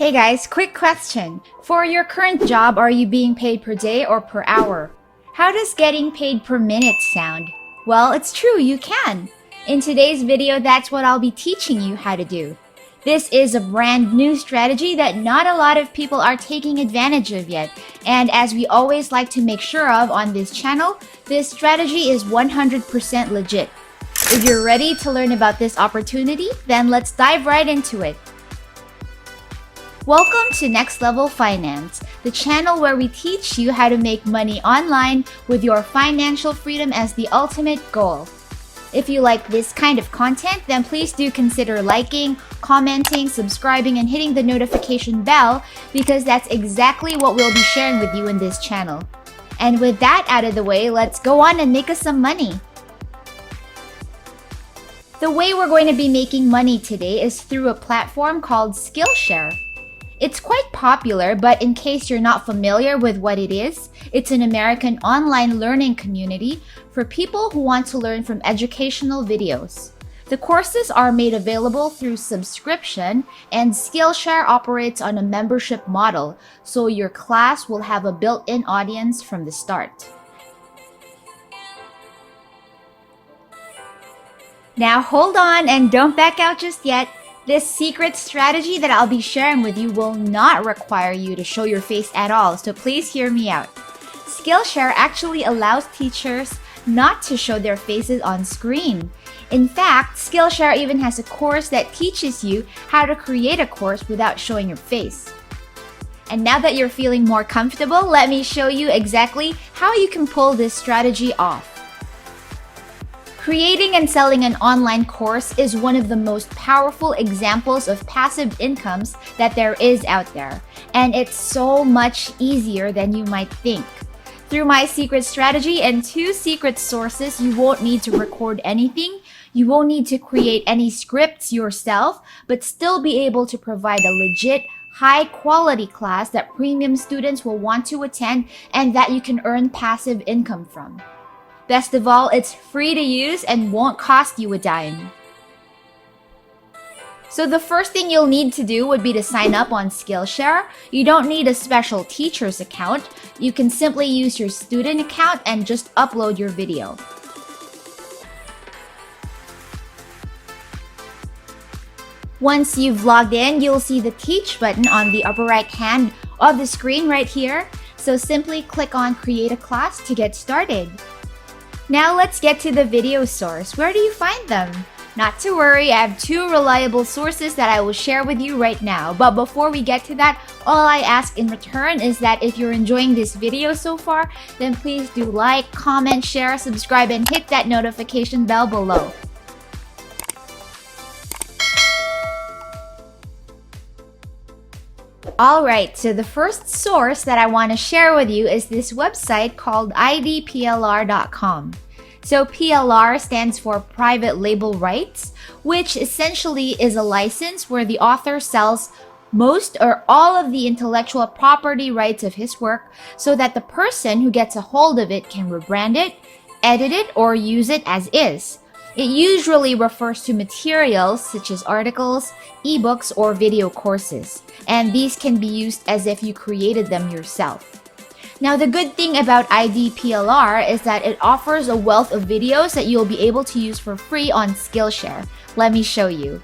Hey guys, quick question. For your current job, are you being paid per day or per hour? How does getting paid per minute sound? Well, it's true, you can. In today's video, that's what I'll be teaching you how to do. This is a brand new strategy that not a lot of people are taking advantage of yet. And as we always like to make sure of on this channel, this strategy is 100% legit. If you're ready to learn about this opportunity, then let's dive right into it. Welcome to Next Level Finance, the channel where we teach you how to make money online with your financial freedom as the ultimate goal. If you like this kind of content, then please do consider liking, commenting, subscribing, and hitting the notification bell because that's exactly what we'll be sharing with you in this channel. And with that out of the way, let's go on and make us some money. The way we're going to be making money today is through a platform called Skillshare. It's quite popular, but in case you're not familiar with what it is, it's an American online learning community for people who want to learn from educational videos. The courses are made available through subscription, and Skillshare operates on a membership model, so your class will have a built-in audience from the start. Now hold on and don't back out just yet. This secret strategy that I'll be sharing with you will not require you to show your face at all, so please hear me out. Skillshare actually allows teachers not to show their faces on screen. In fact, Skillshare even has a course that teaches you how to create a course without showing your face. And now that you're feeling more comfortable, let me show you exactly how you can pull this strategy off. Creating and selling an online course is one of the most powerful examples of passive incomes that there is out there, and it's so much easier than you might think. Through my secret strategy and 2 secret sources, you won't need to record anything, you won't need to create any scripts yourself, but still be able to provide a legit, high-quality class that premium students will want to attend and that you can earn passive income from. Best of all, it's free to use and won't cost you a dime. So the first thing you'll need to do would be to sign up on Skillshare. You don't need a special teacher's account. You can simply use your student account and just upload your video. Once you've logged in, you'll see the Teach button on the upper right hand of the screen right here. So simply click on Create a Class to get started. Now let's get to the video source. Where do you find them? Not to worry, I have 2 reliable sources that I will share with you right now. But before we get to that, all I ask in return is that if you're enjoying this video so far, then please do like, comment, share, subscribe, and hit that notification bell below. Alright, so the first source that I want to share with you is this website called IDPLR.com. So PLR stands for Private Label Rights, which essentially is a license where the author sells most or all of the intellectual property rights of his work so that the person who gets a hold of it can rebrand it, edit it, or use it as is. It usually refers to materials such as articles, ebooks, or video courses, and these can be used as if you created them yourself. Now, the good thing about IDPLR is that it offers a wealth of videos that you'll be able to use for free on Skillshare. Let me show you.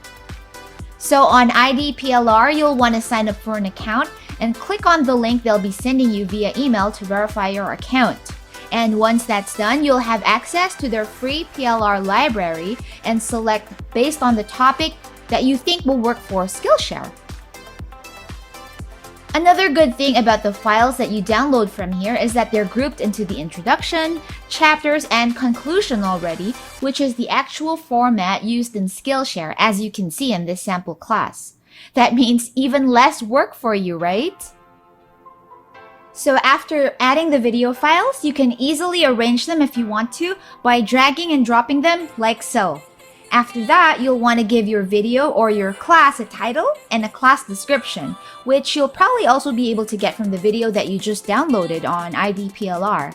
So on IDPLR, you'll want to sign up for an account and click on the link they'll be sending you via email to verify your account. And once that's done, you'll have access to their free PLR library and select based on the topic that you think will work for Skillshare. Another good thing about the files that you download from here is that they're grouped into the introduction, chapters, and conclusion already, which is the actual format used in Skillshare, as you can see in this sample class. That means even less work for you, right? So after adding the video files, you can easily arrange them if you want to by dragging and dropping them like so. After that, you'll want to give your video or your class a title and a class description, which you'll probably also be able to get from the video that you just downloaded on IDPLR.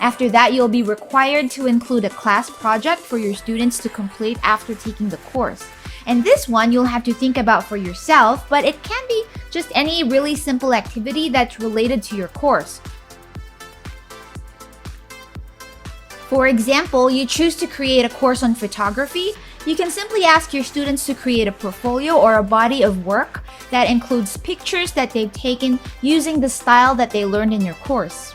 After that, you'll be required to include a class project for your students to complete after taking the course. And this one you'll have to think about for yourself, but it can be just any really simple activity that's related to your course. For example, you choose to create a course on photography. You can simply ask your students to create a portfolio or a body of work that includes pictures that they've taken using the style that they learned in your course.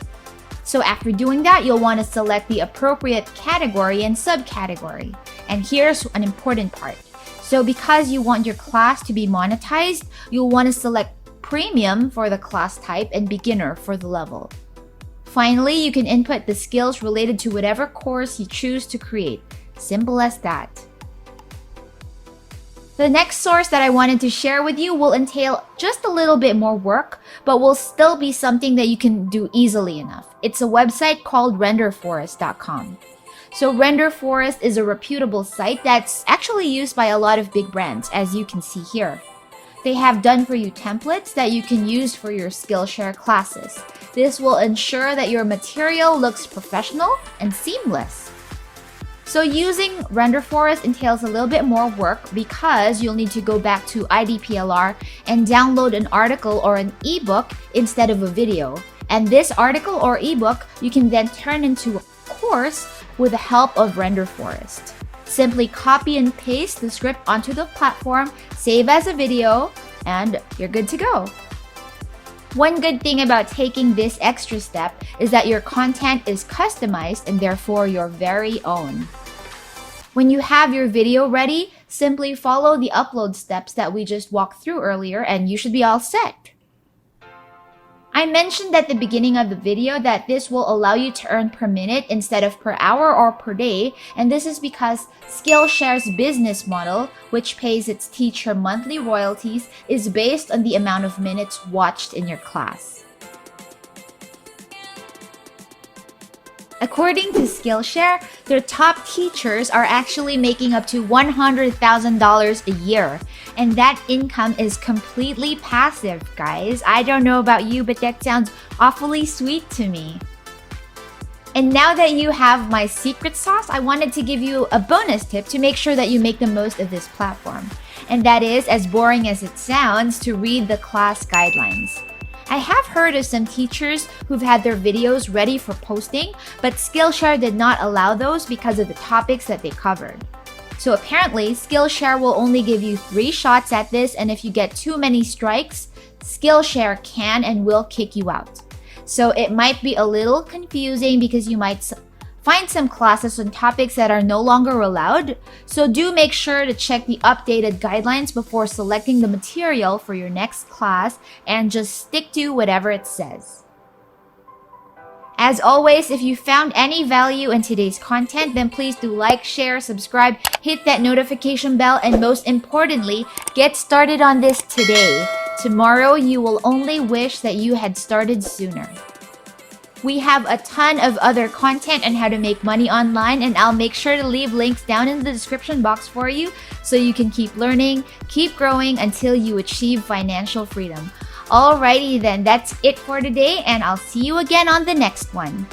So after doing that, you'll want to select the appropriate category and subcategory. And here's an important part. So because you want your class to be monetized, you'll want to select premium for the class type and beginner for the level. Finally, you can input the skills related to whatever course you choose to create. Simple as that. The next source that I wanted to share with you will entail just a little bit more work, but will still be something that you can do easily enough. It's a website called Renderforest.com. So Renderforest is a reputable site that's actually used by a lot of big brands, as you can see here. They have done-for-you templates that you can use for your Skillshare classes. This will ensure that your material looks professional and seamless. So using Renderforest entails a little bit more work because you'll need to go back to IDPLR and download an article or an ebook instead of a video. And this article or ebook you can then turn into a course with the help of Renderforest. Simply copy and paste the script onto the platform, save as a video, and you're good to go. One good thing about taking this extra step is that your content is customized and therefore your very own. When you have your video ready, simply follow the upload steps that we just walked through earlier and you should be all set. I mentioned at the beginning of the video that this will allow you to earn per minute instead of per hour or per day, and this is because Skillshare's business model, which pays its teacher monthly royalties, is based on the amount of minutes watched in your class. According to Skillshare, their top teachers are actually making up to $100,000 a year. And that income is completely passive, guys. I don't know about you, but that sounds awfully sweet to me. And now that you have my secret sauce, I wanted to give you a bonus tip to make sure that you make the most of this platform. And that is, as boring as it sounds, to read the class guidelines. I have heard of some teachers who've had their videos ready for posting, but Skillshare did not allow those because of the topics that they covered. So apparently, Skillshare will only give you 3 shots at this, and if you get too many strikes, Skillshare can and will kick you out. So it might be a little confusing because you might find some classes on topics that are no longer allowed. So do make sure to check the updated guidelines before selecting the material for your next class and just stick to whatever it says. As always, if you found any value in today's content, then please do like, share, subscribe, hit that notification bell, and most importantly, get started on this today. Tomorrow, you will only wish that you had started sooner. We have a ton of other content on how to make money online, and I'll make sure to leave links down in the description box for you so you can keep learning, keep growing until you achieve financial freedom. Alrighty then, that's it for today, and I'll see you again on the next one.